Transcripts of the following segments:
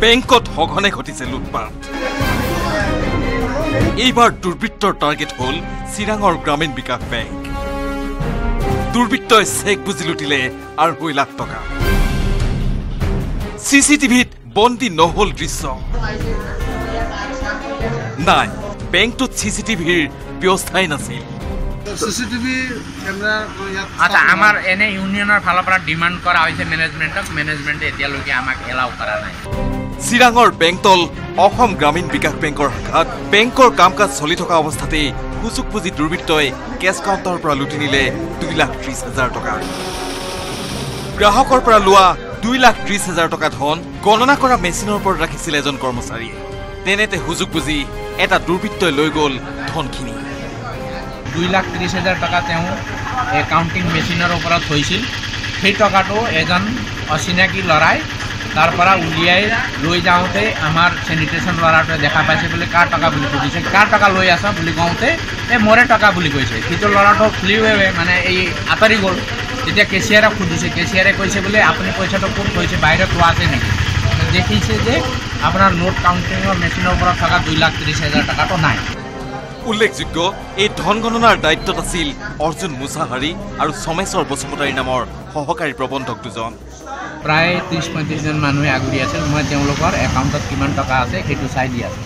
বেংকত সঘনে ঘটিছে লুটপাট এইবাৰ দুৰ্বৃত্তৰ টাৰ্গেট হল চিৰাঙৰ গ্ৰামীণ বিকাশ বেংক দুৰ্বৃত্তই চেক বুজি লুটিলে 2.5 লাখ টকা চিচিটিভিত বন্দী নহল দৃশ্য নাই বেংকটোত চিচিটিভিৰ ব্যৱস্থাই নাছিল চিচিটিভি কেমেৰা আচ্ছা আমাৰ এনে ইউনিয়নৰ ফালৰ পৰা ডিমান্ড কৰা হৈছে মেনেজমেণ্টে এতিয়ালৈকে আমাক এলাউ কৰা নাই চিৰাঙৰ বেংকতল অসম গ্ৰামীণ বিকাশ বেংকৰ শাখাত বেংকৰ কাম কাজ চলি থকা অৱস্থাতেই সুযোগ পুঁজি দুৰ্বৃত্তই কেছ কাউণ্টাৰৰ পৰা লুটি নিলে 2,30,000 টকা গ্ৰাহকৰ পৰা লোৱা 2,30,000 টকা ধন গণনা কৰা মেচিনৰ ওপৰত ৰাখিছিল এজন কৰ্মচাৰীয়ে তেনেতে সুযোগ পুঁজি এটা দুৰ্বৃত্তই লৈ গ'ল ধনখিনি 2,30,000 টকা তেওঁ একাউণ্টিং মেচিনৰ ওপৰত থৈছিল সেই টকাটো এজন অচিনাকি ল'ৰাই তাৰ পৰা উলিয়াই লৈ যাওঁতে আমাৰ চেনিটেশ্যন ল'ৰাটোৱে দেখা পাইছে বুলি কাৰ টকা বুলি সুধিছে কাৰ টকা লৈ আছা বুলি কওঁতে মোৰে টকা বুলি কৈছে কিন্তু ল'ৰাটো ফ্লিৱে মানে এই আঁতৰি গ'ল তেতিয়া কেচিয়াৰক সুধিছে কেচিয়াৰে কৈছে বোলে আপুনি পইচাটো ক'ত থৈছে বাহিৰত থোৱা আছে নেকি দেখিছে যে আপোনাৰ নোট কাউণ্টিঙৰ মেচিনৰ ওপৰত থকা 2,30,000 টকাটো নাই উল্লেখযোগ্য এই ধন গণনাৰ দায়িত্বত আছিল অৰ্জুন মুছাহাৰী আৰু সমেশ্বৰ বসুমতাৰী নামৰ সহকাৰী প্ৰবন্ধক দুজন প্ৰায় 30-35 জন মানুহে আগৰি আছিল মই তেওঁলোকৰ একাউণ্টত কিমান টকা আছে সেইটো চাই দি আছোঁ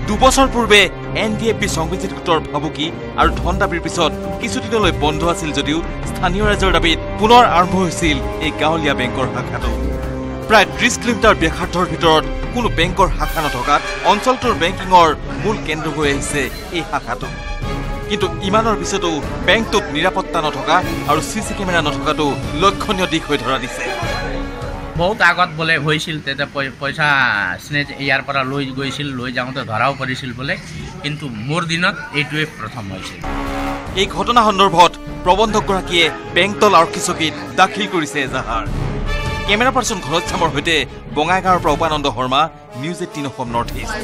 2 বছৰ পূৰ্বে NDFB সংবিধিত গোটৰ ভাবুকি আৰু ধন দাবীৰ পিছত কিছুদিনলৈ বন্ধ আছিল যদিও স্থানীয় ৰাইজৰ দাবীত পুনৰ আৰম্ভ হৈছিল এই গাঁৱলীয়া বেংকৰ শাখাটো প্ৰায় 30 কিলোমিটাৰ ব্যাসাৰ্ধৰ ভিতৰত কোনো বেংকৰ শাখা নথকাত অঞ্চলটোৰ বেংকিঙৰ মূল কেন্দ্ৰ হৈ আহিছে এই শাখাটো কিন্তু ইমানৰ পিছতো বেংকটোত নিৰাপত্তা নথকা আৰু চিচি কেমেৰা নথকাটো লক্ষণীয় দিশ হৈ ধৰা দিছে বহুত আগত বোলে হৈছিল তেতিয়া পইচা স্নেচ ইয়াৰ পৰা লৈ যাওঁতে ধৰাও পৰিছিল বোলে কিন্তু মোৰ দিনত এইটোৱে প্ৰথম হৈছিল এই ঘটনা সন্দৰ্ভত প্ৰবন্ধকগৰাকীয়ে বেংকতল আৰক্ষী চকীত দাখিল কৰিছে এজাহাৰ কেমেৰা পাৰ্চন ঘনশ্যামৰ সৈতে বঙাইগাঁৱৰ পৰা Upananda Sharma news 18 Assam north east